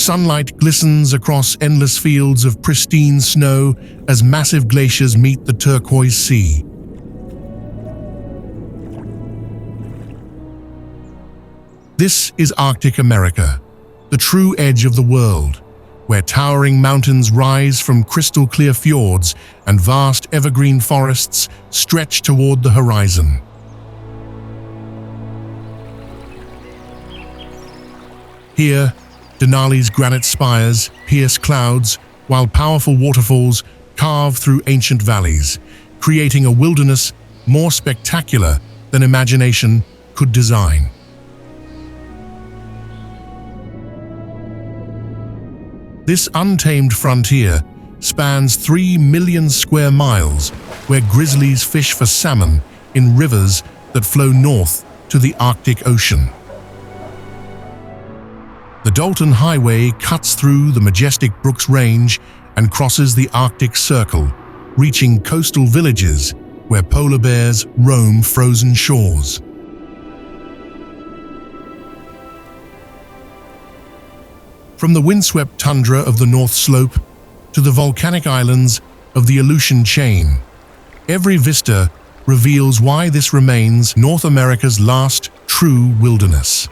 Sunlight glistens across endless fields of pristine snow as massive glaciers meet the turquoise sea. This is Arctic America, the true edge of the world, where towering mountains rise from crystal-clear fjords and vast evergreen forests stretch toward the horizon. Here, Denali's granite spires pierce clouds, while powerful waterfalls carve through ancient valleys, creating a wilderness more spectacular than imagination could design. This untamed frontier spans 3 million square miles, where grizzlies fish for salmon in rivers that flow north to the Arctic Ocean. The Dalton Highway cuts through the majestic Brooks Range and crosses the Arctic Circle, reaching coastal villages where polar bears roam frozen shores. From the windswept tundra of the North Slope to the volcanic islands of the Aleutian Chain, every vista reveals why this remains North America's last true wilderness.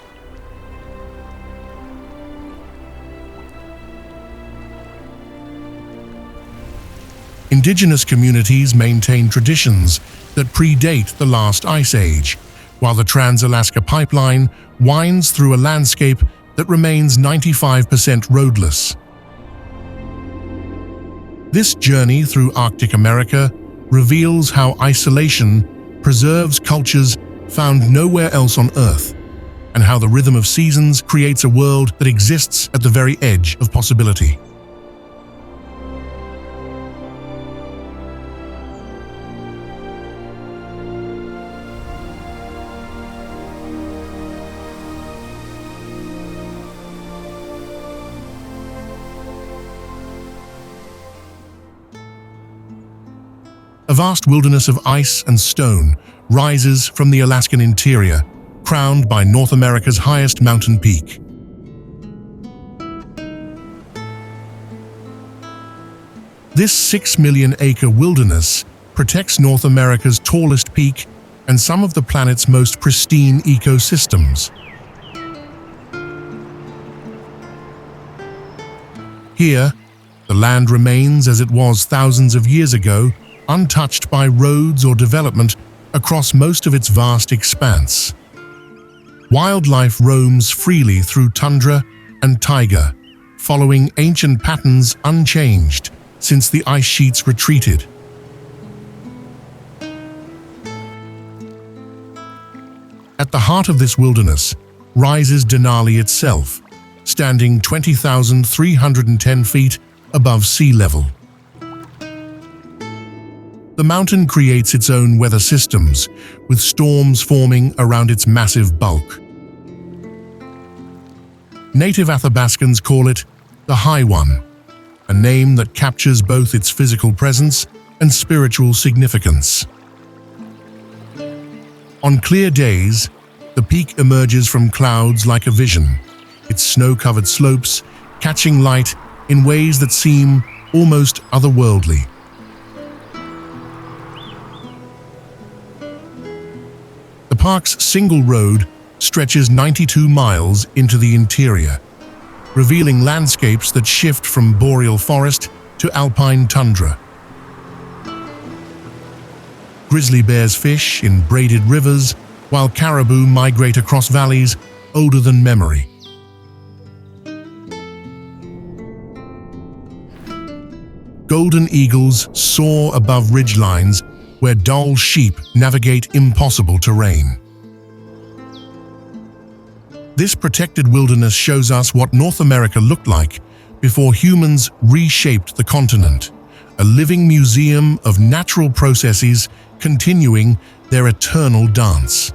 Indigenous communities maintain traditions that predate the last ice age, while the Trans-Alaska Pipeline winds through a landscape that remains 95% roadless. This journey through Arctic America reveals how isolation preserves cultures found nowhere else on Earth, and how the rhythm of seasons creates a world that exists at the very edge of possibility. A vast wilderness of ice and stone rises from the Alaskan interior, crowned by North America's highest mountain peak. This 6 million-acre wilderness protects North America's tallest peak and some of the planet's most pristine ecosystems. Here, the land remains as it was thousands of years ago, untouched by roads or development across most of its vast expanse. Wildlife roams freely through tundra and taiga, following ancient patterns unchanged since the ice sheets retreated. At the heart of this wilderness rises Denali itself, standing 20,310 feet above sea level. The mountain creates its own weather systems, with storms forming around its massive bulk. Native Athabascans call it the High One, a name that captures both its physical presence and spiritual significance. On clear days, the peak emerges from clouds like a vision, its snow-covered slopes catching light in ways that seem almost otherworldly. The park's single road stretches 92 miles into the interior, revealing landscapes that shift from boreal forest to alpine tundra. Grizzly bears fish in braided rivers, while caribou migrate across valleys older than memory. Golden eagles soar above ridgelines where dull sheep navigate impossible terrain. This protected wilderness shows us what North America looked like before humans reshaped the continent, a living museum of natural processes continuing their eternal dance.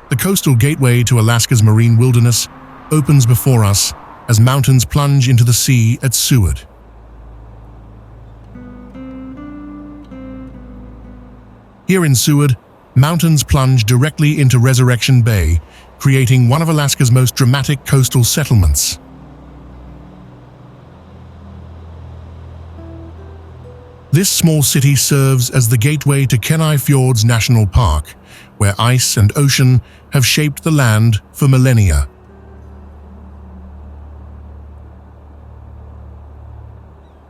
The coastal gateway to Alaska's marine wilderness opens before us as mountains plunge into the sea at Seward. Here in Seward, mountains plunge directly into Resurrection Bay, creating one of Alaska's most dramatic coastal settlements. This small city serves as the gateway to Kenai Fjords National Park, where ice and ocean have shaped the land for millennia.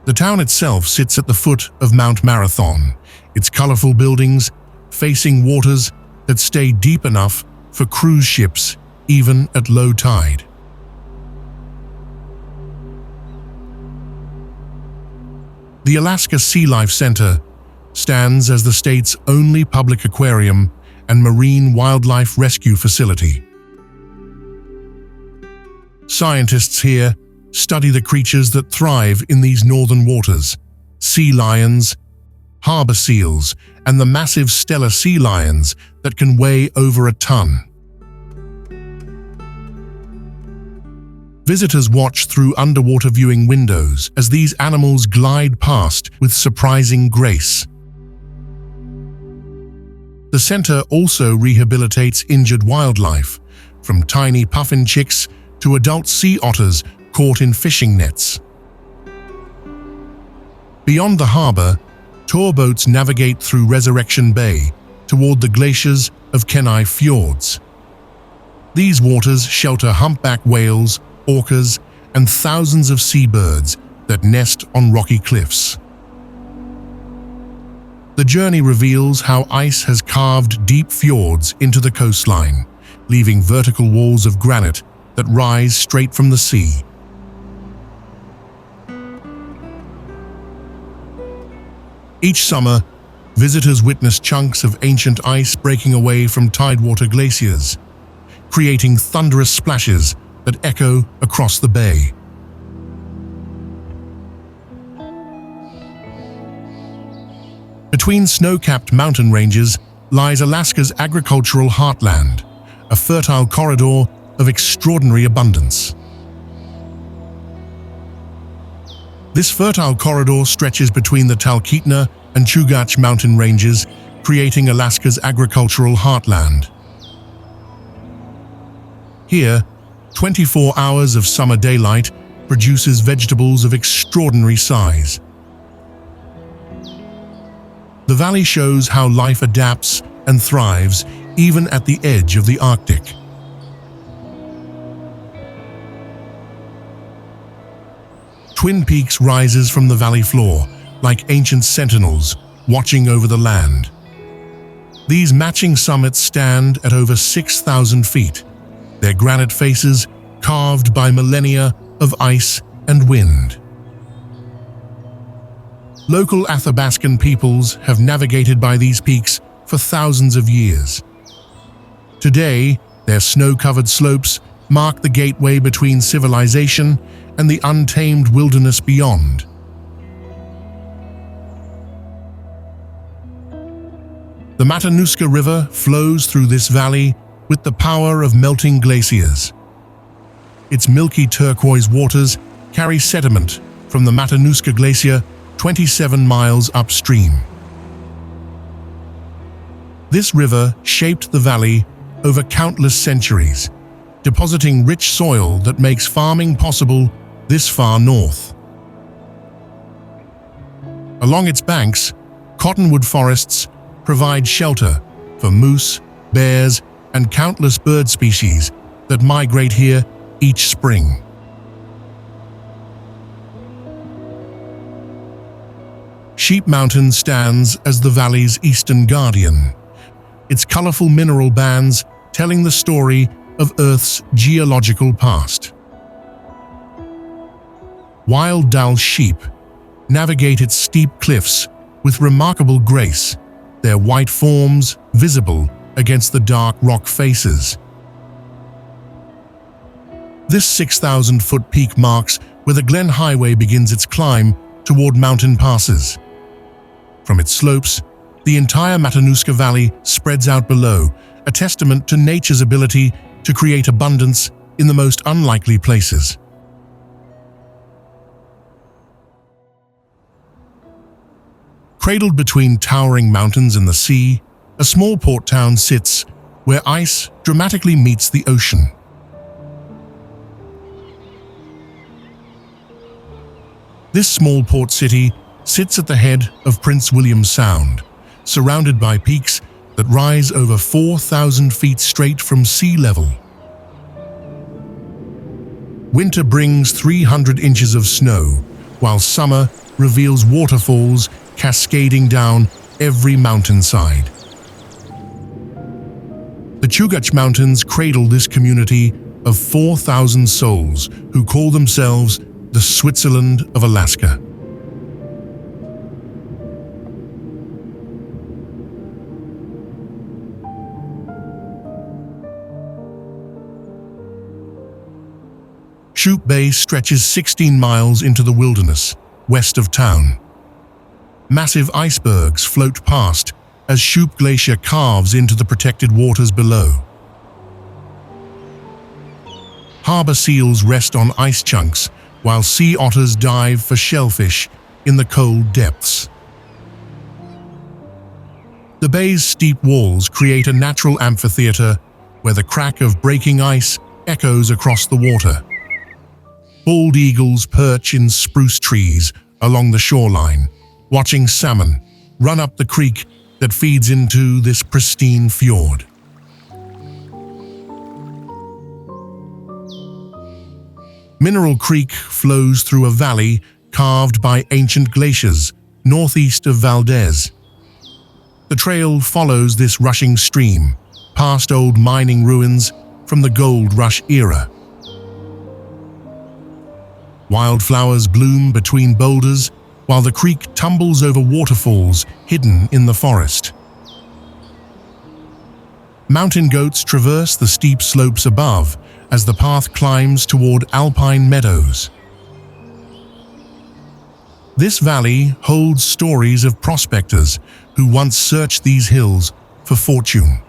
The town itself sits at the foot of Mount Marathon, its colorful buildings facing waters that stay deep enough for cruise ships even at low tide. The Alaska Sea Life Center stands as the state's only public aquarium and marine wildlife rescue facility. Scientists here study the creatures that thrive in these northern waters: sea lions, harbor seals, and the massive Steller sea lions that can weigh over a ton. Visitors watch through underwater viewing windows as these animals glide past with surprising grace. The center also rehabilitates injured wildlife, from tiny puffin chicks to adult sea otters caught in fishing nets. Beyond the harbor, tour boats navigate through Resurrection Bay toward the glaciers of Kenai Fjords. These waters shelter humpback whales, orcas, and thousands of seabirds that nest on rocky cliffs. The journey reveals how ice has carved deep fjords into the coastline, leaving vertical walls of granite that rise straight from the sea. Each summer, visitors witness chunks of ancient ice breaking away from tidewater glaciers, creating thunderous splashes that echo across the bay. Between snow-capped mountain ranges lies Alaska's agricultural heartland, a fertile corridor of extraordinary abundance. This fertile corridor stretches between the Talkeetna and Chugach mountain ranges, creating Alaska's agricultural heartland. Here, 24 hours of summer daylight produces vegetables of extraordinary size. The valley shows how life adapts and thrives even at the edge of the Arctic. Twin Peaks rises from the valley floor like ancient sentinels watching over the land. These matching summits stand at over 6,000 feet, their granite faces carved by millennia of ice and wind. Local Athabascan peoples have navigated by these peaks for thousands of years. Today, their snow-covered slopes mark the gateway between civilization and the untamed wilderness beyond. The Matanuska River flows through this valley with the power of melting glaciers. Its milky turquoise waters carry sediment from the Matanuska Glacier 27 miles upstream. This river shaped the valley over countless centuries, depositing rich soil that makes farming possible this far north. Along its banks, cottonwood forests provide shelter for moose, bears, and countless bird species that migrate here each spring. Sheep Mountain stands as the valley's eastern guardian, its colorful mineral bands telling the story of Earth's geological past. Wild Dall sheep navigate its steep cliffs with remarkable grace, their white forms visible against the dark rock faces. This 6,000-foot peak marks where the Glen Highway begins its climb toward mountain passes. From its slopes, the entire Matanuska Valley spreads out below, a testament to nature's ability to create abundance in the most unlikely places. Cradled between towering mountains and the sea, a small port town sits where ice dramatically meets the ocean. This small port city sits at the head of Prince William Sound, surrounded by peaks that rise over 4,000 feet straight from sea level. Winter brings 300 inches of snow, while summer reveals waterfalls cascading down every mountainside. The Chugach Mountains cradle this community of 4,000 souls who call themselves the Switzerland of Alaska. Shoup Bay stretches 16 miles into the wilderness, west of town. Massive icebergs float past as Shoup Glacier carves into the protected waters below. Harbor seals rest on ice chunks, while sea otters dive for shellfish in the cold depths. The bay's steep walls create a natural amphitheater where the crack of breaking ice echoes across the water. Bald eagles perch in spruce trees along the shoreline, watching salmon run up the creek that feeds into this pristine fjord. Mineral Creek flows through a valley carved by ancient glaciers northeast of Valdez. The trail follows this rushing stream, past old mining ruins from the gold rush era. Wildflowers bloom between boulders, while the creek tumbles over waterfalls hidden in the forest. Mountain goats traverse the steep slopes above as the path climbs toward alpine meadows. This valley holds stories of prospectors who once searched these hills for fortune.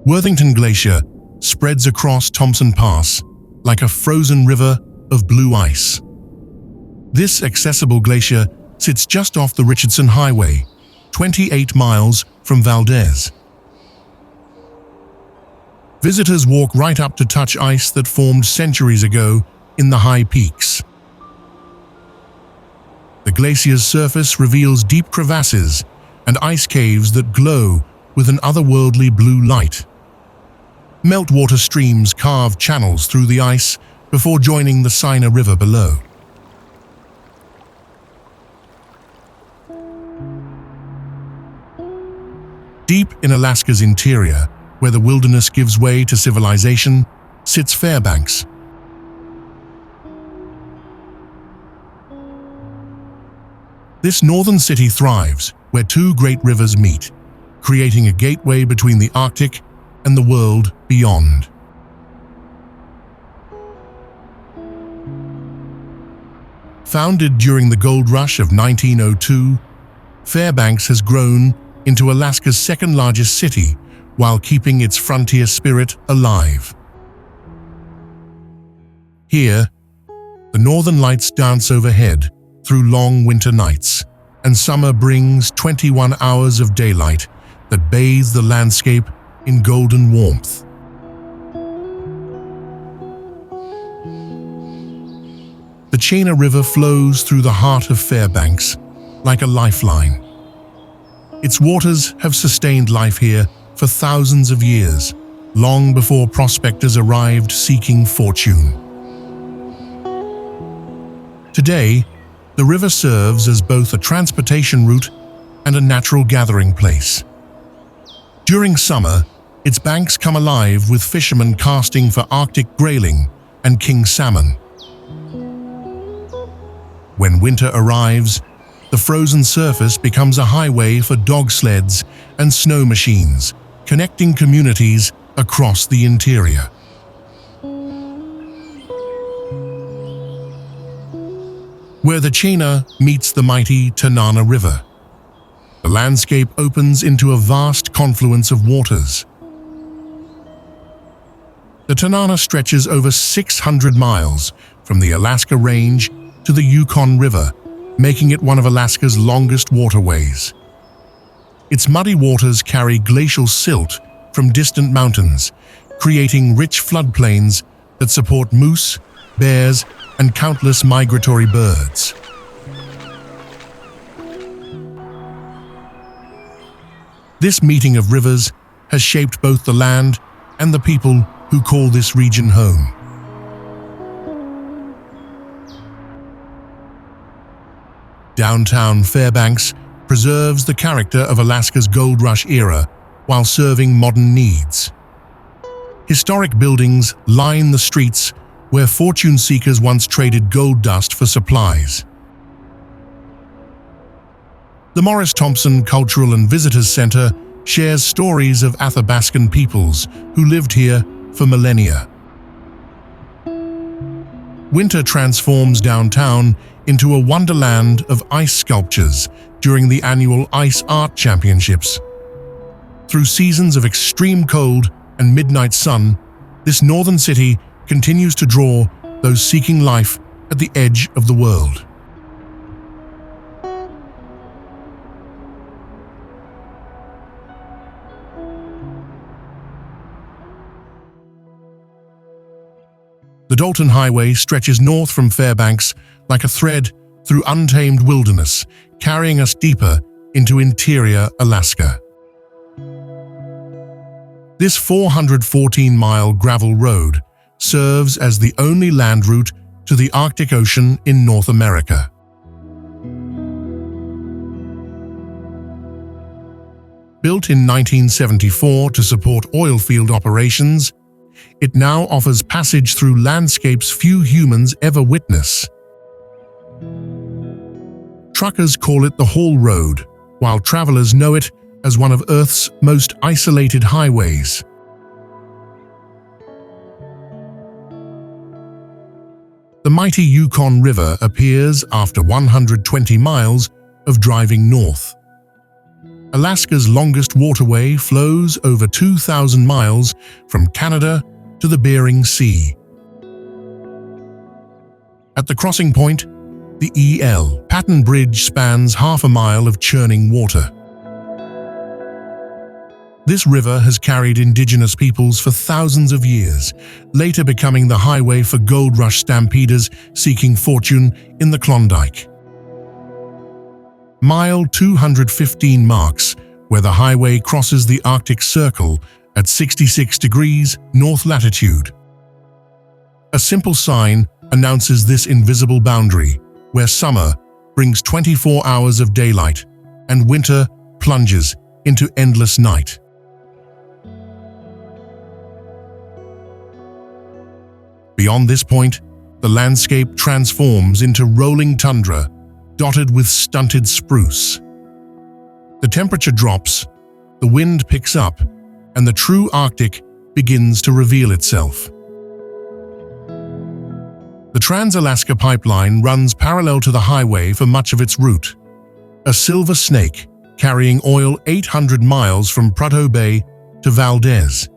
Worthington Glacier spreads across Thompson Pass like a frozen river of blue ice. This accessible glacier sits just off the Richardson Highway, 28 miles from Valdez. Visitors walk right up to touch ice that formed centuries ago in the high peaks. The glacier's surface reveals deep crevasses and ice caves that glow with an otherworldly blue light. Meltwater streams carve channels through the ice before joining the Sina River below. Deep in Alaska's interior, where the wilderness gives way to civilization, sits Fairbanks. This northern city thrives where two great rivers meet, creating a gateway between the Arctic and the world beyond. Founded during the gold rush of 1902, Fairbanks has grown into Alaska's second-largest city while keeping its frontier spirit alive. Here, the northern lights dance overhead through long winter nights, and summer brings 21 hours of daylight that bathe the landscape in golden warmth. The Chena River flows through the heart of Fairbanks like a lifeline. Its waters have sustained life here for thousands of years, long before prospectors arrived seeking fortune. Today, the river serves as both a transportation route and a natural gathering place. During summer, its banks come alive with fishermen casting for Arctic grayling and king salmon. When winter arrives, the frozen surface becomes a highway for dog sleds and snow machines, connecting communities across the interior. Where the Chena meets the mighty Tanana River, the landscape opens into a vast confluence of waters. The Tanana stretches over 600 miles from the Alaska Range to the Yukon River, making it one of Alaska's longest waterways. Its muddy waters carry glacial silt from distant mountains, creating rich floodplains that support moose, bears, and countless migratory birds. This meeting of rivers has shaped both the land and the people who call this region home. Downtown Fairbanks preserves the character of Alaska's gold rush era while serving modern needs. Historic buildings line the streets where fortune seekers once traded gold dust for supplies. The Morris Thompson Cultural and Visitors Center shares stories of Athabascan peoples who lived here for millennia. Winter transforms downtown into a wonderland of ice sculptures during the annual Ice Art Championships. Through seasons of extreme cold and midnight sun, this northern city continues to draw those seeking life at the edge of the world. The Dalton Highway stretches north from Fairbanks like a thread through untamed wilderness, carrying us deeper into interior Alaska. This 414-mile gravel road serves as the only land route to the Arctic Ocean in North America. Built in 1974 to support oil field operations, it now offers passage through landscapes few humans ever witness. Truckers call it the Haul Road, while travelers know it as one of Earth's most isolated highways. The mighty Yukon River appears after 120 miles of driving north. Alaska's longest waterway flows over 2,000 miles from Canada to the Bering Sea. At the crossing point, the E.L. Patton Bridge spans half a mile of churning water. This river has carried indigenous peoples for thousands of years, later becoming the highway for gold rush stampeders seeking fortune in the Klondike. Mile 215 marks where the highway crosses the Arctic Circle at 66 degrees north latitude. A simple sign announces this invisible boundary, where summer brings 24 hours of daylight and winter plunges into endless night. Beyond this point, the landscape transforms into rolling tundra, dotted with stunted spruce. The temperature drops, the wind picks up, and the true Arctic begins to reveal itself. The Trans-Alaska Pipeline runs parallel to the highway for much of its route, a silver snake carrying oil 800 miles from Prudhoe Bay to Valdez.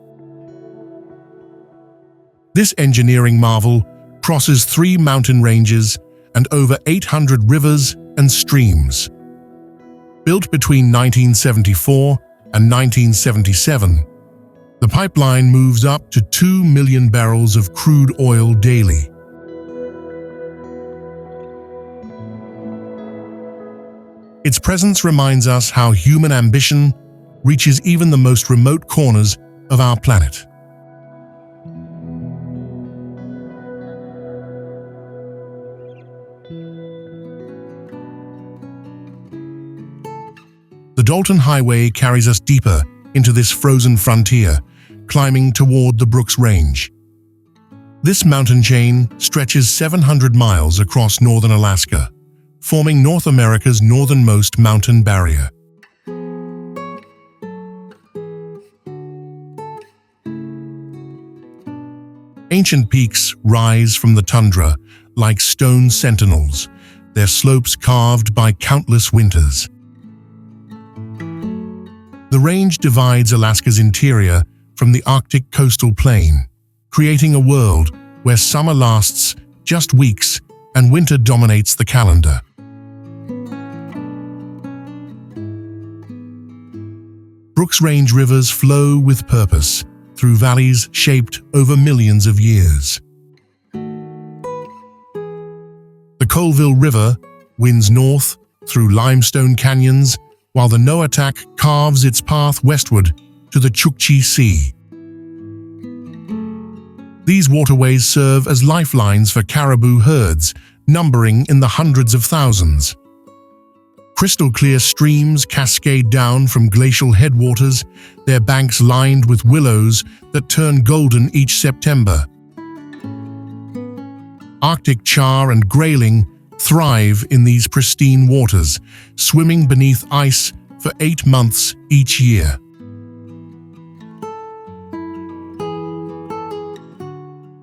This engineering marvel crosses 3 mountain ranges and over 800 rivers and streams. Built between 1974 and 1977, the pipeline moves up to 2 million barrels of crude oil daily. Its presence reminds us how human ambition reaches even the most remote corners of our planet. The Dalton Highway carries us deeper into this frozen frontier, climbing toward the Brooks Range. This mountain chain stretches 700 miles across northern Alaska, forming North America's northernmost mountain barrier. Ancient peaks rise from the tundra like stone sentinels, their slopes carved by countless winters. The range divides Alaska's interior from the Arctic coastal plain, creating a world where summer lasts just weeks and winter dominates the calendar. Brooks Range rivers flow with purpose through valleys shaped over millions of years. The Colville River winds north through limestone canyons, while the Noatak carves its path westward to the Chukchi Sea. These waterways serve as lifelines for caribou herds, numbering in the hundreds of thousands. Crystal-clear streams cascade down from glacial headwaters, their banks lined with willows that turn golden each September. Arctic char and grayling thrive in these pristine waters, swimming beneath ice for 8 months each year.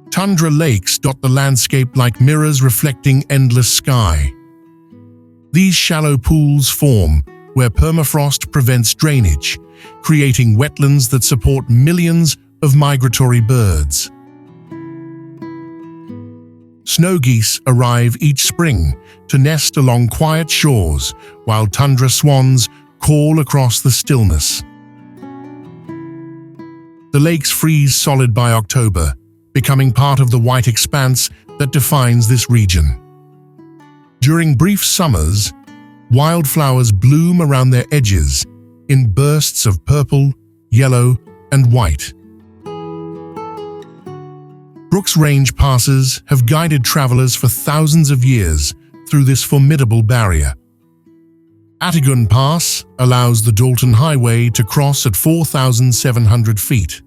Tundra lakes dot the landscape like mirrors reflecting endless sky. These shallow pools form where permafrost prevents drainage, creating wetlands that support millions of migratory birds. Snow geese arrive each spring to nest along quiet shores, while tundra swans call across the stillness. The lakes freeze solid by October, becoming part of the white expanse that defines this region. During brief summers, wildflowers bloom around their edges in bursts of purple, yellow, and white. Brooks Range passes have guided travelers for thousands of years through this formidable barrier. Atagun Pass allows the Dalton Highway to cross at 4,700 feet,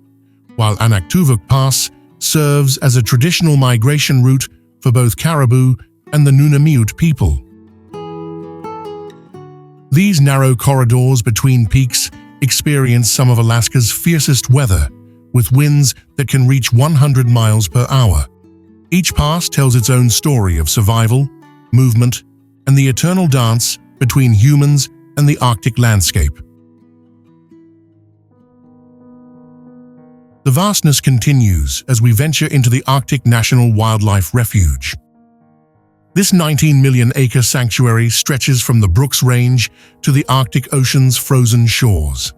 while Aklavik Pass serves as a traditional migration route for both caribou and the Nunavut people. These narrow corridors between peaks experience some of Alaska's fiercest weather, with winds that can reach 100 miles per hour. Each pass tells its own story of survival, movement, and the eternal dance between humans and the Arctic landscape. The vastness continues as we venture into the Arctic National Wildlife Refuge. This 19 million-acre sanctuary stretches from the Brooks Range to the Arctic Ocean's frozen shores.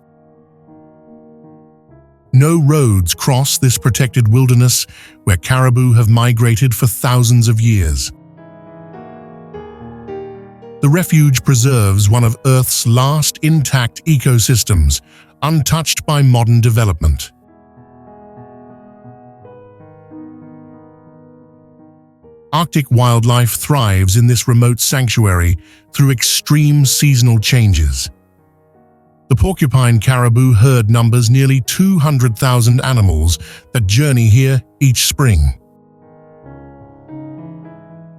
No roads cross this protected wilderness where caribou have migrated for thousands of years. The refuge preserves one of Earth's last intact ecosystems, untouched by modern development. Arctic wildlife thrives in this remote sanctuary through extreme seasonal changes. The porcupine caribou herd numbers nearly 200,000 animals that journey here each spring.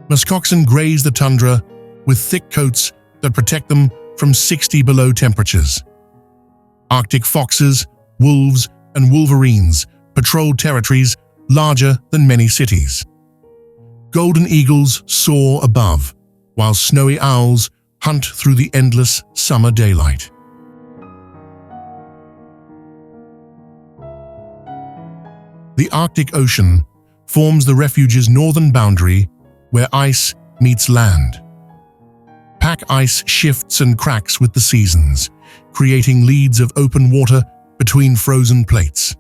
Muskoxen graze the tundra with thick coats that protect them from 60 below temperatures. Arctic foxes, wolves, and wolverines patrol territories larger than many cities. Golden eagles soar above, while snowy owls hunt through the endless summer daylight. The Arctic Ocean forms the refuge's northern boundary where ice meets land. Pack ice shifts and cracks with the seasons, creating leads of open water between frozen plates.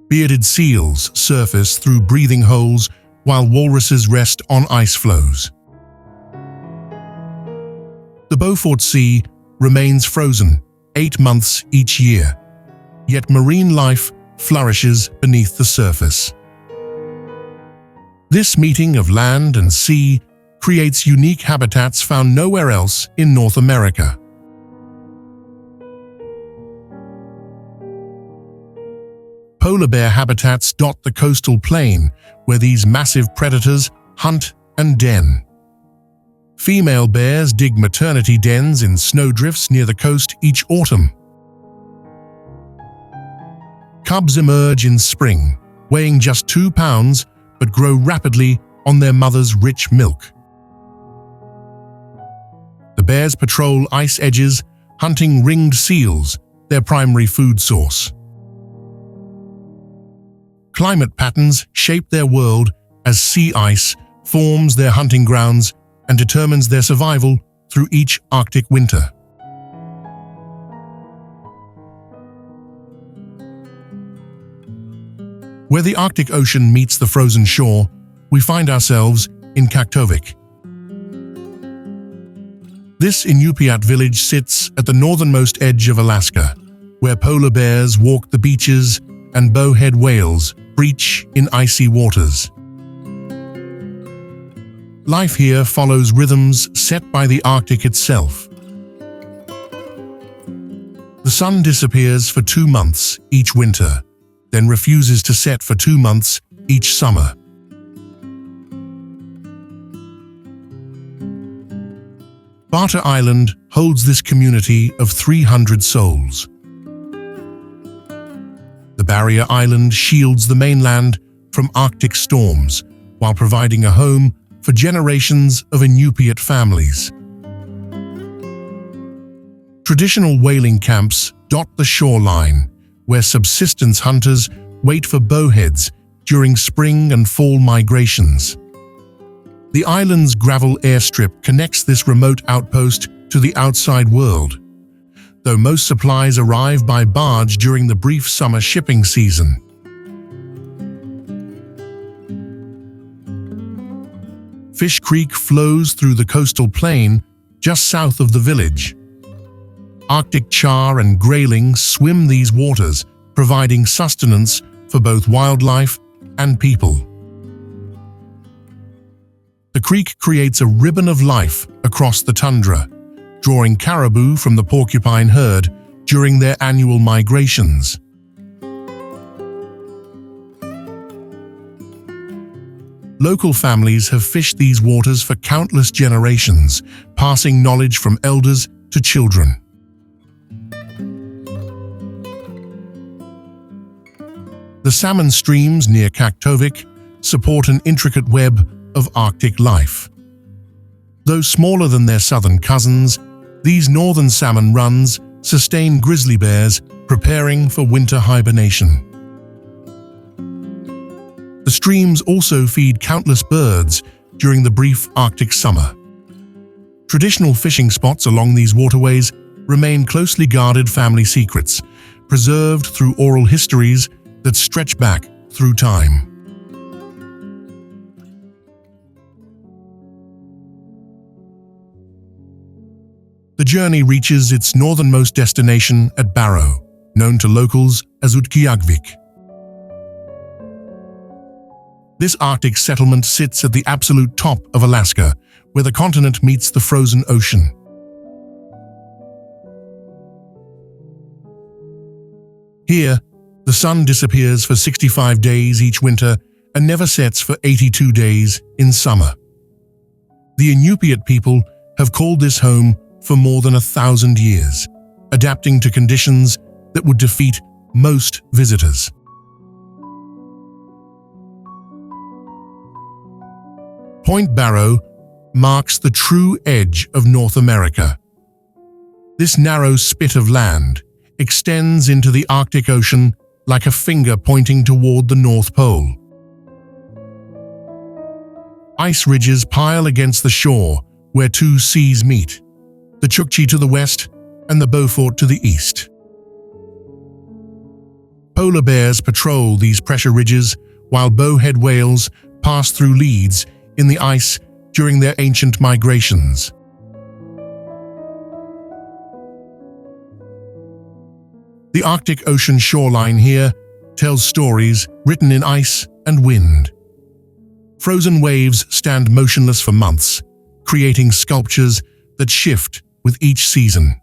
Bearded seals surface through breathing holes while walruses rest on ice floes. The Beaufort Sea remains frozen 8 months each year, yet marine life flourishes beneath the surface. This meeting of land and sea creates unique habitats found nowhere else in North America. Polar bear habitats dot the coastal plain where these massive predators hunt and den. Female bears dig maternity dens in snowdrifts near the coast each autumn. Cubs emerge in spring, weighing just 2 pounds, but grow rapidly on their mother's rich milk. The bears patrol ice edges, hunting ringed seals, their primary food source. Climate patterns shape their world as sea ice forms their hunting grounds and determines their survival through each Arctic winter. Where the Arctic Ocean meets the frozen shore, we find ourselves in Kaktovik. This Inupiat village sits at the northernmost edge of Alaska, where polar bears walk the beaches and bowhead whales breach in icy waters. Life here follows rhythms set by the Arctic itself. The sun disappears for 2 months each winter, then refuses to set for 2 months each summer. Barrow Island holds this community of 300 souls. The barrier island shields the mainland from Arctic storms while providing a home for generations of Inupiat families. Traditional whaling camps dot the shoreline, where subsistence hunters wait for bowheads during spring and fall migrations. The island's gravel airstrip connects this remote outpost to the outside world, though most supplies arrive by barge during the brief summer shipping season. Fish Creek flows through the coastal plain just south of the village. Arctic char and grayling swim these waters, providing sustenance for both wildlife and people. The creek creates a ribbon of life across the tundra, drawing caribou from the porcupine herd during their annual migrations. Local families have fished these waters for countless generations, passing knowledge from elders to children. The salmon streams near Kaktovik support an intricate web of Arctic life. Though smaller than their southern cousins, these northern salmon runs sustain grizzly bears preparing for winter hibernation. The streams also feed countless birds during the brief Arctic summer. Traditional fishing spots along these waterways remain closely guarded family secrets, preserved through oral histories that stretch back through time. The journey reaches its northernmost destination at Barrow, known to locals as Utqiagvik. This Arctic settlement sits at the absolute top of Alaska, where the continent meets the frozen ocean. Here, the sun disappears for 65 days each winter and never sets for 82 days in summer. The Inupiat people have called this home for more than 1,000 years, adapting to conditions that would defeat most visitors. Point Barrow marks the true edge of North America. This narrow spit of land extends into the Arctic Ocean like a finger pointing toward the North Pole. Ice ridges pile against the shore where two seas meet, the Chukchi to the west and the Beaufort to the east. Polar bears patrol these pressure ridges while bowhead whales pass through leads in the ice during their ancient migrations. The Arctic Ocean shoreline here tells stories written in ice and wind. Frozen waves stand motionless for months, creating sculptures that shift with each season.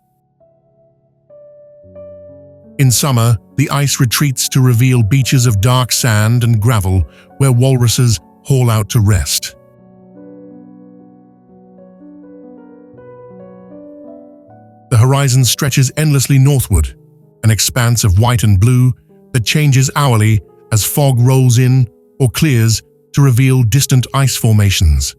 In summer, the ice retreats to reveal beaches of dark sand and gravel where walruses haul out to rest. The horizon stretches endlessly northward, an expanse of white and blue that changes hourly as fog rolls in or clears to reveal distant ice formations.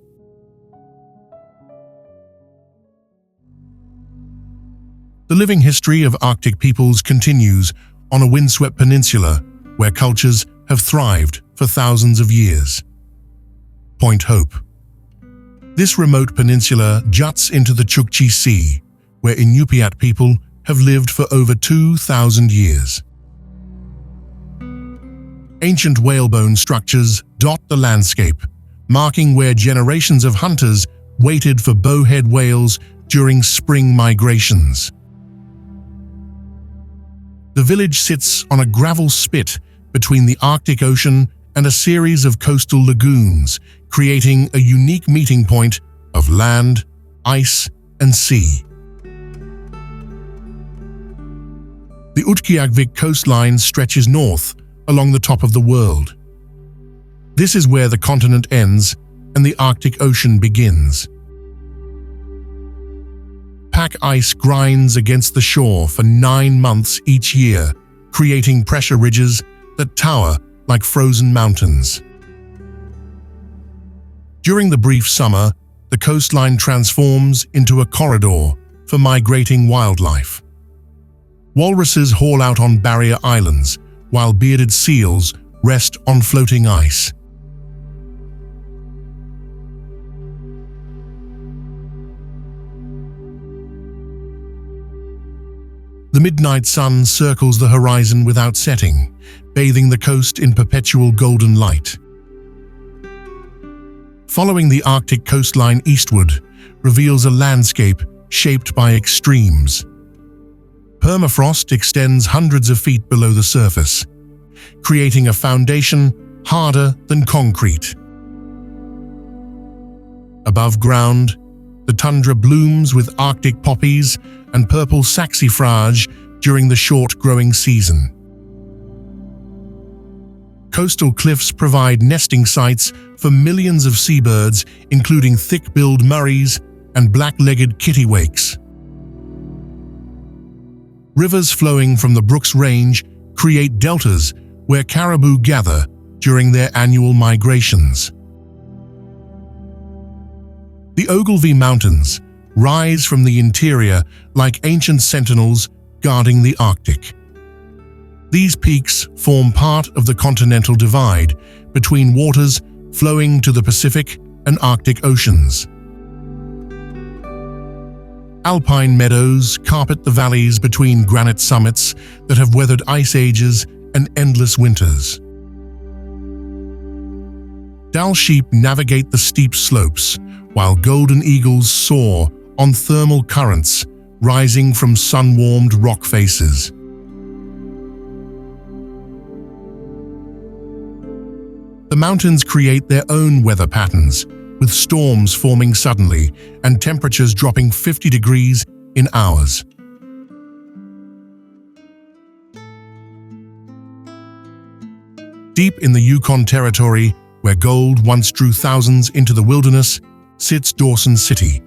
The living history of Arctic peoples continues on a windswept peninsula where cultures have thrived for thousands of years. Point Hope. This remote peninsula juts into the Chukchi Sea, where Inupiat people have lived for over 2,000 years. Ancient whalebone structures dot the landscape, marking where generations of hunters waited for bowhead whales during spring migrations. The village sits on a gravel spit between the Arctic Ocean and a series of coastal lagoons, creating a unique meeting point of land, ice, and sea. The Utqiagvik coastline stretches north along the top of the world. This is where the continent ends and the Arctic Ocean begins. Pack ice grinds against the shore for 9 months each year, creating pressure ridges that tower like frozen mountains. During the brief summer, the coastline transforms into a corridor for migrating wildlife. Walruses haul out on barrier islands, while bearded seals rest on floating ice. The midnight sun circles the horizon without setting, bathing the coast in perpetual golden light. Following the Arctic coastline eastward reveals a landscape shaped by extremes. Permafrost extends hundreds of feet below the surface, creating a foundation harder than concrete. Above ground, the tundra blooms with Arctic poppies and purple saxifrage during the short growing season. Coastal cliffs provide nesting sites for millions of seabirds, including thick-billed murreys and black-legged kittiwakes. Rivers flowing from the Brooks Range create deltas where caribou gather during their annual migrations. The Ogilvy Mountains rise from the interior like ancient sentinels guarding the Arctic. These peaks form part of the continental divide between waters flowing to the Pacific and Arctic Oceans. Alpine meadows carpet the valleys between granite summits that have weathered ice ages and endless winters. Dall sheep navigate the steep slopes, while golden eagles soar on thermal currents rising from sun-warmed rock faces. The mountains create their own weather patterns, with storms forming suddenly and temperatures dropping 50 degrees in hours. Deep in the Yukon Territory, where gold once drew thousands into the wilderness, sits Dawson City.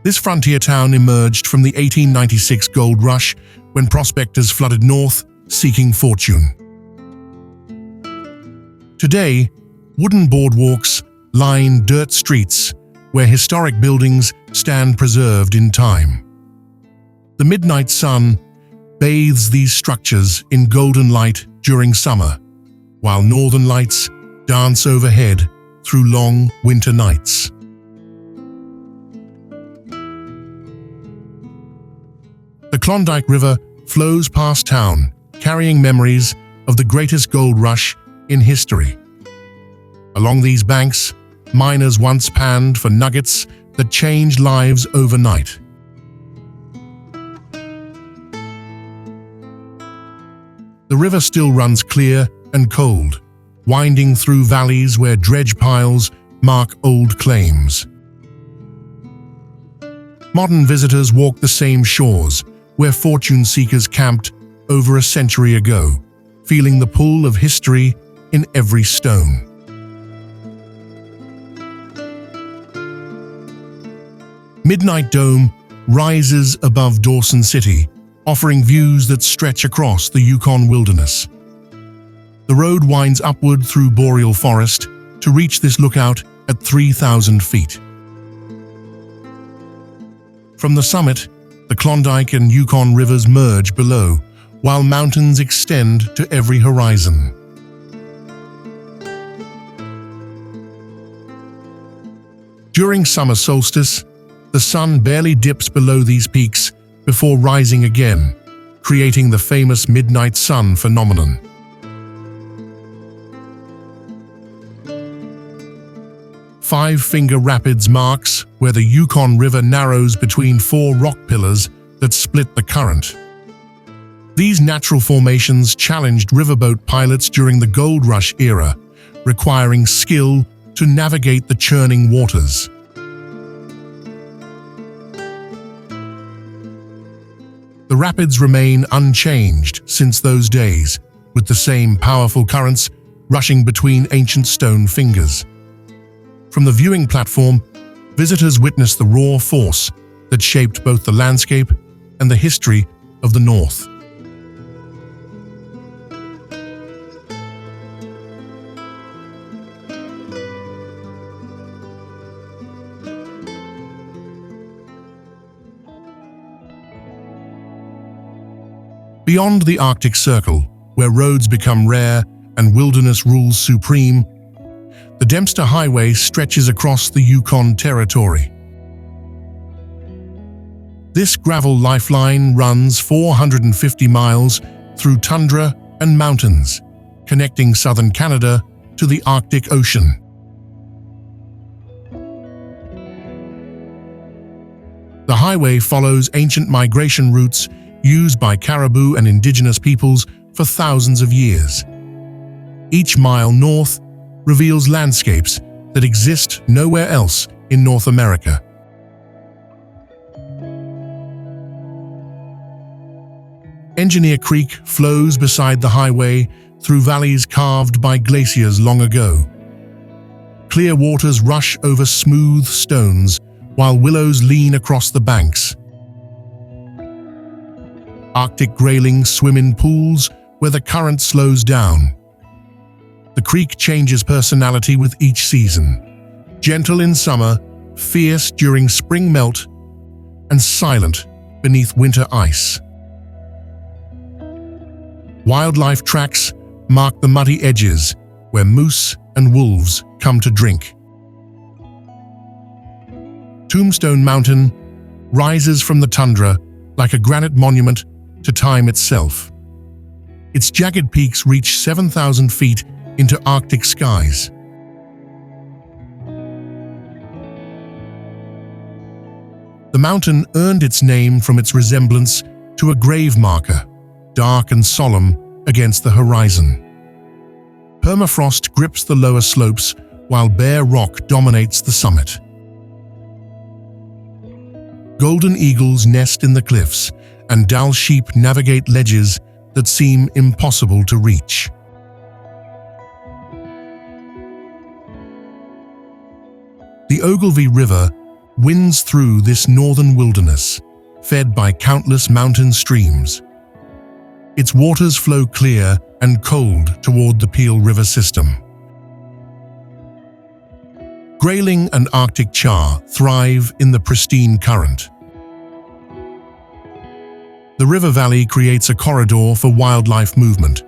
This frontier town emerged from the 1896 gold rush when prospectors flooded north seeking fortune. Today, wooden boardwalks line dirt streets where historic buildings stand preserved in time. The midnight sun bathes these structures in golden light during summer, while northern lights dance overhead through long winter nights. The Klondike River flows past town, carrying memories of the greatest gold rush in history. Along these banks, miners once panned for nuggets that changed lives overnight. The river still runs clear and cold, winding through valleys where dredge piles mark old claims. Modern visitors walk the same shores where fortune seekers camped over a century ago, feeling the pull of history in every stone. Midnight Dome rises above Dawson City, offering views that stretch across the Yukon wilderness. The road winds upward through boreal forest to reach this lookout at 3,000 feet. From the summit, the Klondike and Yukon rivers merge below, while mountains extend to every horizon. During summer solstice, the sun barely dips below these peaks before rising again, creating the famous midnight sun phenomenon. Five-Finger Rapids marks where the Yukon River narrows between four rock pillars that split the current. These natural formations challenged riverboat pilots during the Gold Rush era, requiring skill to navigate the churning waters. The rapids remain unchanged since those days, with the same powerful currents rushing between ancient stone fingers. From the viewing platform, visitors witness the raw force that shaped both the landscape and the history of the North. Beyond the Arctic Circle, where roads become rare and wilderness rules supreme, the Dempster Highway stretches across the Yukon Territory. This gravel lifeline runs 450 miles through tundra and mountains, connecting southern Canada to the Arctic Ocean. The highway follows ancient migration routes used by caribou and indigenous peoples for thousands of years. Each mile north reveals landscapes that exist nowhere else in North America. Engineer Creek flows beside the highway through valleys carved by glaciers long ago. Clear waters rush over smooth stones, while willows lean across the banks. Arctic graylings swim in pools where the current slows down. The creek changes personality with each season, gentle in summer, fierce during spring melt, and silent beneath winter ice. Wildlife tracks mark the muddy edges where moose and wolves come to drink. Tombstone Mountain rises from the tundra like a granite monument to time itself. Its jagged peaks reach 7,000 feet into Arctic skies. The mountain earned its name from its resemblance to a grave marker, dark and solemn against the horizon. Permafrost grips the lower slopes while bare rock dominates the summit. Golden eagles nest in the cliffs, and dull sheep navigate ledges that seem impossible to reach. The Ogilvy River winds through this northern wilderness, fed by countless mountain streams. Its waters flow clear and cold toward the Peel River system. Grayling and Arctic char thrive in the pristine current. The river valley creates a corridor for wildlife movement,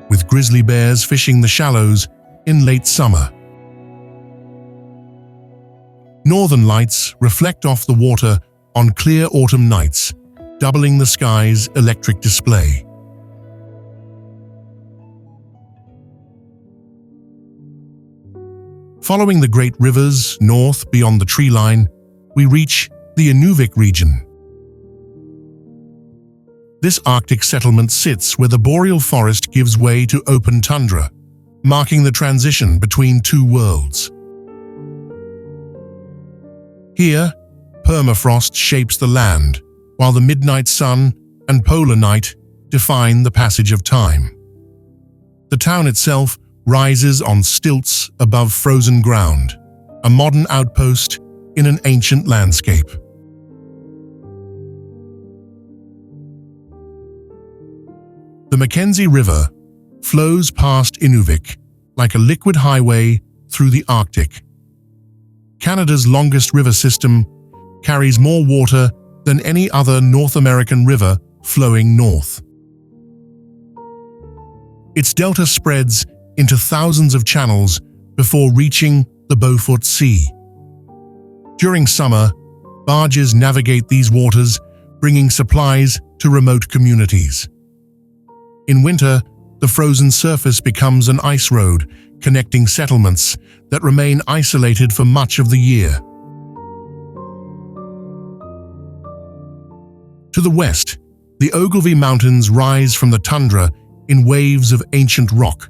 with grizzly bears fishing the shallows in late summer. Northern lights reflect off the water on clear autumn nights, doubling the sky's electric display. Following the great rivers north beyond the tree line, we reach the Inuvik region. This Arctic settlement sits where the boreal forest gives way to open tundra, marking the transition between two worlds. Here, permafrost shapes the land, while the midnight sun and polar night define the passage of time. The town itself rises on stilts above frozen ground, a modern outpost in an ancient landscape. The Mackenzie River flows past Inuvik like a liquid highway through the Arctic. Canada's longest river system carries more water than any other North American river flowing north. Its delta spreads into thousands of channels before reaching the Beaufort Sea. During summer, barges navigate these waters, bringing supplies to remote communities. In winter, the frozen surface becomes an ice road, connecting settlements that remain isolated for much of the year. To the west, the Ogilvy Mountains rise from the tundra in waves of ancient rock.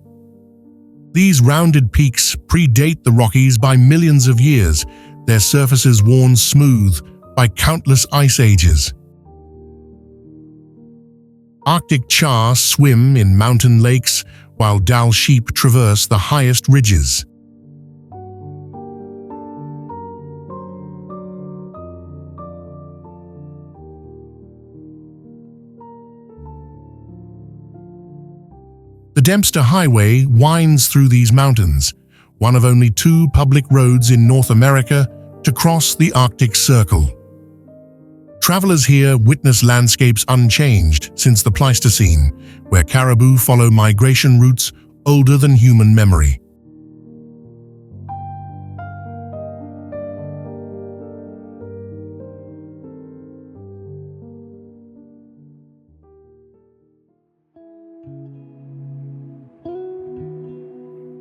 These rounded peaks predate the Rockies by millions of years, their surfaces worn smooth by countless ice ages. Arctic char swim in mountain lakes, while Dall sheep traverse the highest ridges. The Dempster Highway winds through these mountains, one of only 2 public roads in North America to cross the Arctic Circle. Travelers here witness landscapes unchanged since the Pleistocene, where caribou follow migration routes older than human memory.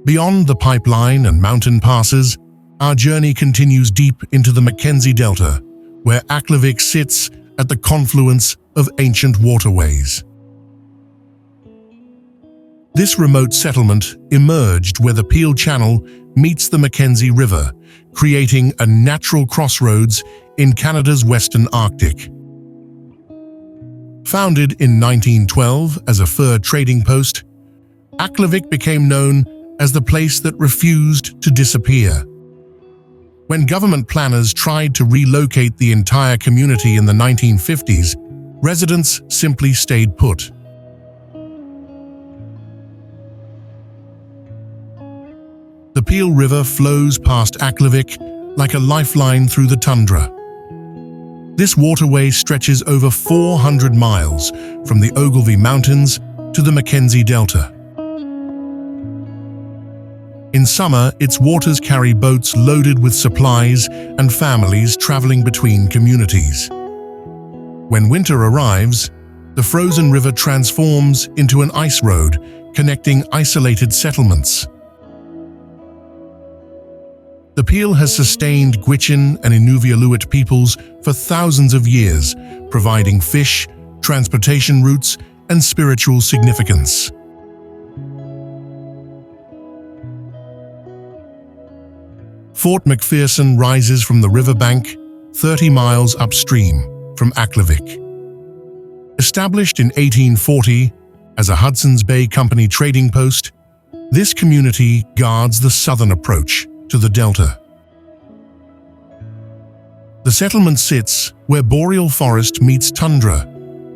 Beyond the pipeline and mountain passes, our journey continues deep into the Mackenzie Delta, where Aklavik sits at the confluence of ancient waterways. This remote settlement emerged where the Peel Channel meets the Mackenzie River, creating a natural crossroads in Canada's Western Arctic. Founded in 1912 as a fur trading post, Aklavik became known as the place that refused to disappear. When government planners tried to relocate the entire community in the 1950s, residents simply stayed put. The Peel River flows past Aklavik like a lifeline through the tundra. This waterway stretches over 400 miles from the Ogilvy Mountains to the Mackenzie Delta. In summer, its waters carry boats loaded with supplies and families traveling between communities. When winter arrives, the frozen river transforms into an ice road connecting isolated settlements. The Peel has sustained Gwich'in and Inuvialuit peoples for thousands of years, providing fish, transportation routes, and spiritual significance. Fort McPherson rises from the riverbank 30 miles upstream from Aklavik. Established in 1840 as a Hudson's Bay Company trading post, this community guards the southern approach to the delta. The settlement sits where boreal forest meets tundra,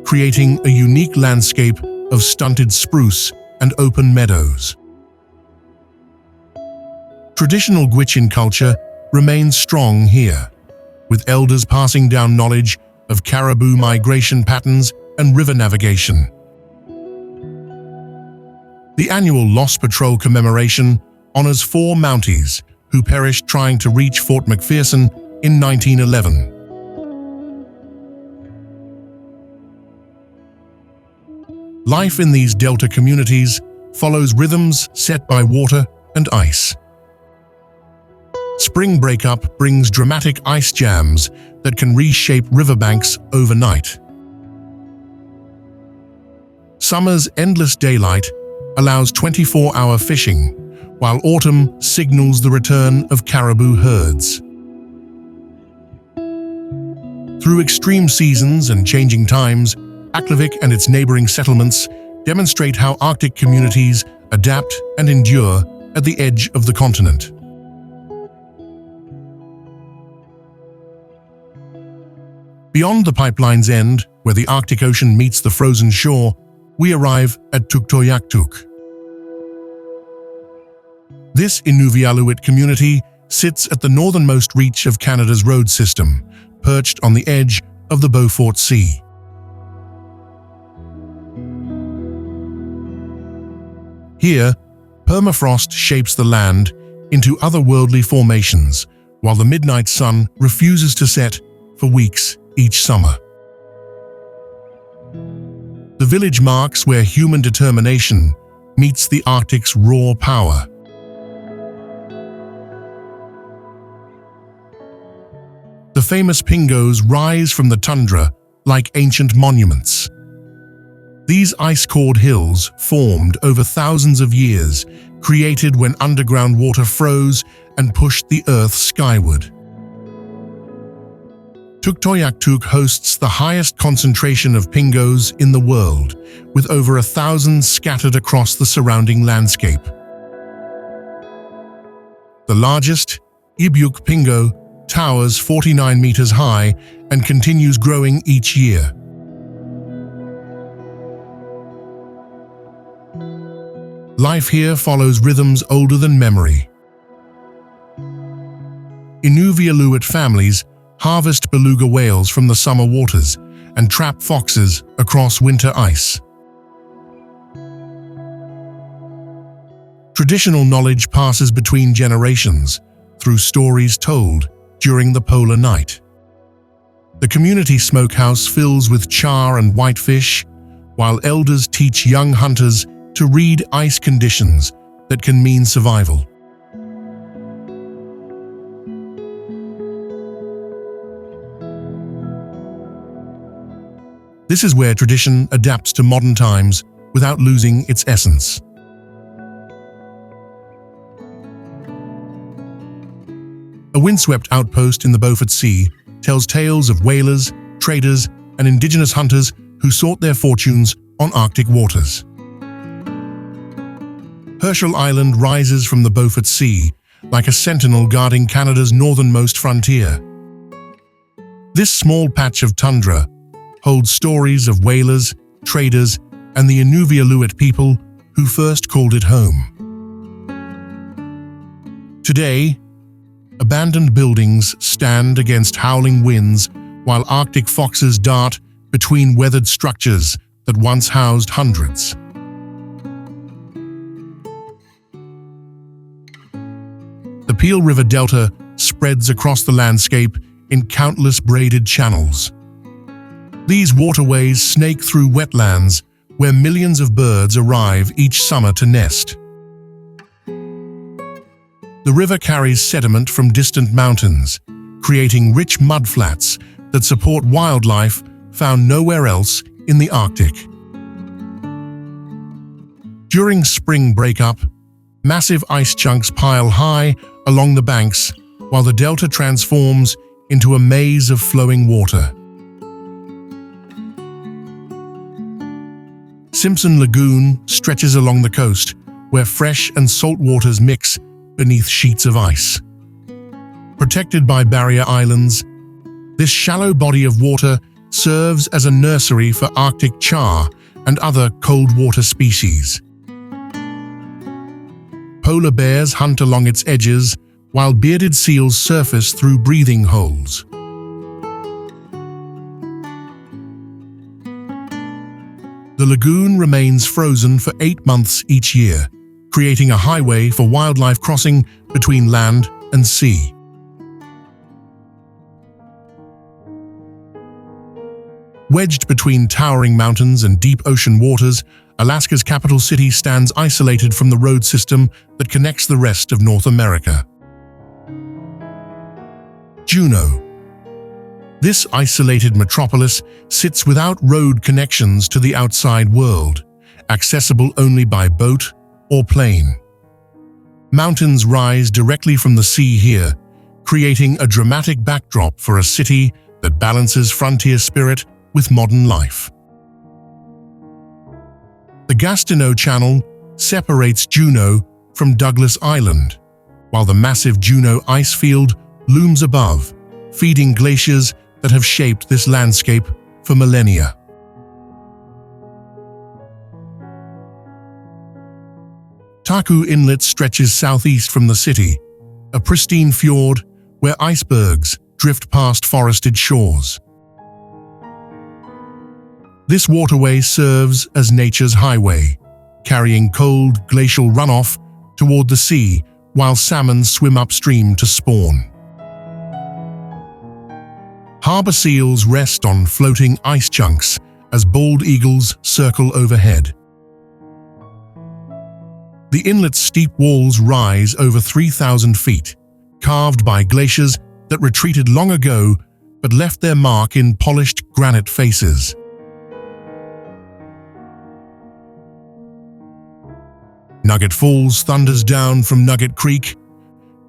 creating a unique landscape of stunted spruce and open meadows. Traditional Gwich'in culture remains strong here, with elders passing down knowledge of caribou migration patterns and river navigation. The annual Lost Patrol commemoration honors 4 Mounties who perished trying to reach Fort McPherson in 1911. Life in these delta communities follows rhythms set by water and ice. Spring breakup brings dramatic ice jams that can reshape riverbanks overnight. Summer's endless daylight allows 24-hour fishing, while autumn signals the return of caribou herds. Through extreme seasons and changing times, Aklavik and its neighboring settlements demonstrate how Arctic communities adapt and endure at the edge of the continent. Beyond the pipeline's end, where the Arctic Ocean meets the frozen shore, we arrive at Tuktoyaktuk. This Inuvialuit community sits at the northernmost reach of Canada's road system, perched on the edge of the Beaufort Sea. Here, permafrost shapes the land into otherworldly formations, while the midnight sun refuses to set for weeks each summer. The village marks where human determination meets the Arctic's raw power. The famous pingos rise from the tundra like ancient monuments. These ice-cored hills formed over thousands of years, created when underground water froze and pushed the earth skyward. Tuktoyaktuk hosts the highest concentration of pingos in the world, with over 1,000 scattered across the surrounding landscape. The largest, Ibuk pingo, towers 49 meters high and continues growing each year. Life here follows rhythms older than memory. Inuvik families harvest beluga whales from the summer waters and trap foxes across winter ice. Traditional knowledge passes between generations through stories told during the polar night. The community smokehouse fills with char and whitefish, while elders teach young hunters to read ice conditions that can mean survival. This is where tradition adapts to modern times without losing its essence. A windswept outpost in the Beaufort Sea tells tales of whalers, traders, and indigenous hunters who sought their fortunes on Arctic waters. Herschel Island rises from the Beaufort Sea like a sentinel guarding Canada's northernmost frontier. This small patch of tundra holds stories of whalers, traders, and the Inuvik people who first called it home. Today, abandoned buildings stand against howling winds while Arctic foxes dart between weathered structures that once housed hundreds. The Peel River Delta spreads across the landscape in countless braided channels. These waterways snake through wetlands where millions of birds arrive each summer to nest. The river carries sediment from distant mountains, creating rich mudflats that support wildlife found nowhere else in the Arctic. During spring breakup, massive ice chunks pile high along the banks while the delta transforms into a maze of flowing water. Simpson Lagoon stretches along the coast, where fresh and salt waters mix beneath sheets of ice. Protected by barrier islands, this shallow body of water serves as a nursery for Arctic char and other cold water species. Polar bears hunt along its edges, while bearded seals surface through breathing holes. The lagoon remains frozen for 8 months each year, creating a highway for wildlife crossing between land and sea. Wedged between towering mountains and deep ocean waters, Alaska's capital city stands isolated from the road system that connects the rest of North America. Juneau. This isolated metropolis sits without road connections to the outside world, accessible only by boat or plane. Mountains rise directly from the sea here, creating a dramatic backdrop for a city that balances frontier spirit with modern life. The Gastineau Channel separates Juneau from Douglas Island, while the massive Juneau ice field looms above, feeding glaciers that have shaped this landscape for millennia. Taku Inlet stretches southeast from the city, a pristine fjord where icebergs drift past forested shores. This waterway serves as nature's highway, carrying cold glacial runoff toward the sea while salmon swim upstream to spawn. Harbor seals rest on floating ice chunks as bald eagles circle overhead. The inlet's steep walls rise over 3,000 feet, carved by glaciers that retreated long ago but left their mark in polished granite faces. Nugget Falls thunders down from Nugget Creek,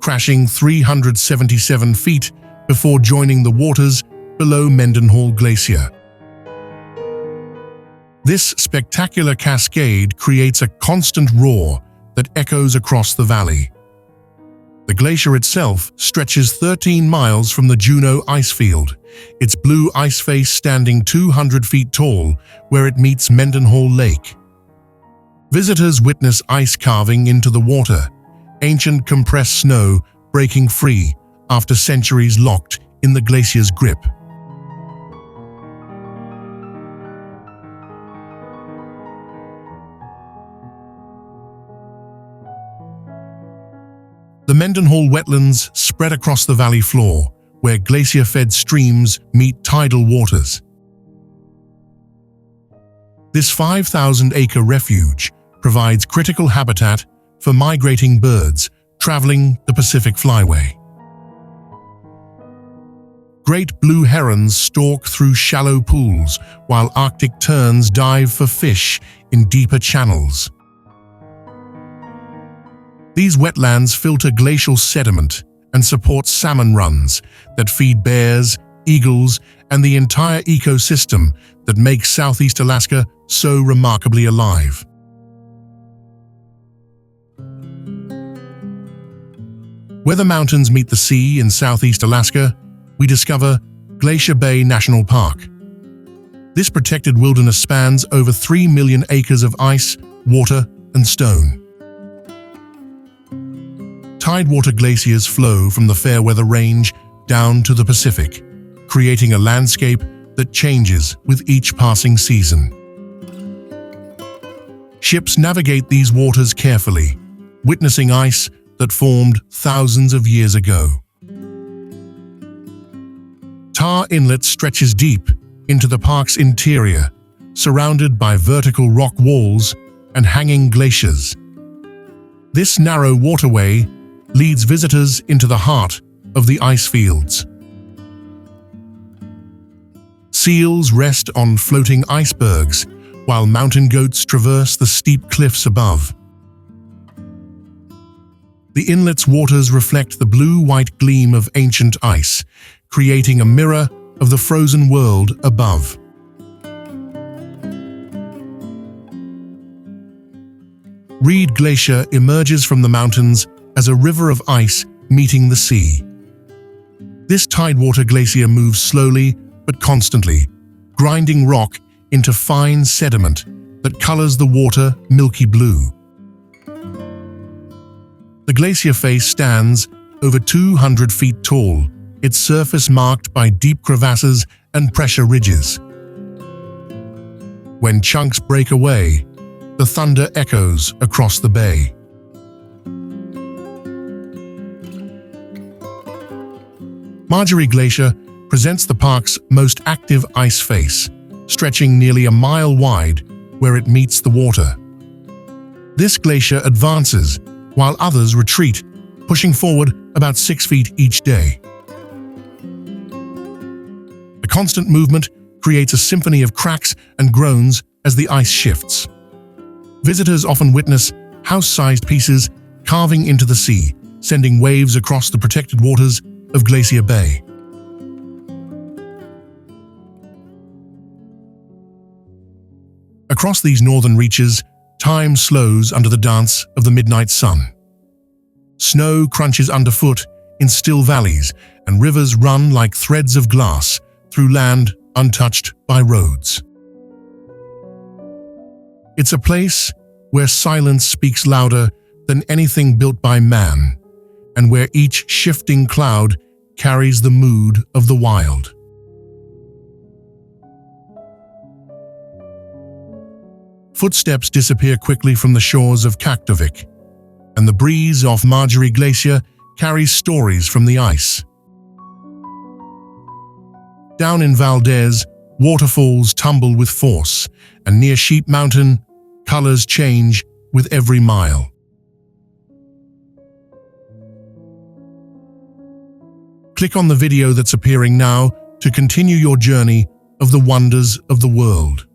crashing 377 feet before joining the waters below Mendenhall Glacier. This spectacular cascade creates a constant roar that echoes across the valley. The glacier itself stretches 13 miles from the Juneau icefield, its blue ice face standing 200 feet tall where it meets Mendenhall Lake. Visitors witness ice carving into the water, ancient compressed snow breaking free after centuries locked in the glacier's grip. The Mendenhall wetlands spread across the valley floor, where glacier-fed streams meet tidal waters. This 5,000-acre refuge provides critical habitat for migrating birds traveling the Pacific Flyway. Great blue herons stalk through shallow pools, while Arctic terns dive for fish in deeper channels. These wetlands filter glacial sediment and support salmon runs that feed bears, eagles, and the entire ecosystem that makes Southeast Alaska so remarkably alive. Where the mountains meet the sea in Southeast Alaska, we discover Glacier Bay National Park. This protected wilderness spans over 3 million acres of ice, water, and stone. Tidewater glaciers flow from the Fairweather Range down to the Pacific, creating a landscape that changes with each passing season. Ships navigate these waters carefully, witnessing ice that formed thousands of years ago. Tar Inlet stretches deep into the park's interior, surrounded by vertical rock walls and hanging glaciers. This narrow waterway leads visitors into the heart of the ice fields. Seals rest on floating icebergs, while mountain goats traverse the steep cliffs above. The inlet's waters reflect the blue-white gleam of ancient ice, creating a mirror of the frozen world above. Reed Glacier emerges from the mountains as a river of ice meeting the sea. This tidewater glacier moves slowly but constantly, grinding rock into fine sediment that colors the water milky blue. The glacier face stands over 200 feet tall, its surface marked by deep crevasses and pressure ridges. When chunks break away, the thunder echoes across the bay. Margerie Glacier presents the park's most active ice face, stretching nearly a mile wide where it meets the water. This glacier advances, while others retreat, pushing forward about 6 feet each day. The constant movement creates a symphony of cracks and groans as the ice shifts. Visitors often witness house-sized pieces carving into the sea, sending waves across the protected waters of Glacier Bay. Across these northern reaches, time slows under the dance of the midnight sun. Snow crunches underfoot in still valleys, and rivers run like threads of glass through land untouched by roads. It's a place where silence speaks louder than anything built by man, and where each shifting cloud carries the mood of the wild. Footsteps disappear quickly from the shores of Kaktovik, and the breeze off Margerie Glacier carries stories from the ice. Down in Valdez, waterfalls tumble with force, and near Sheep Mountain, colors change with every mile. Click on the video that's appearing now to continue your journey of the wonders of the world.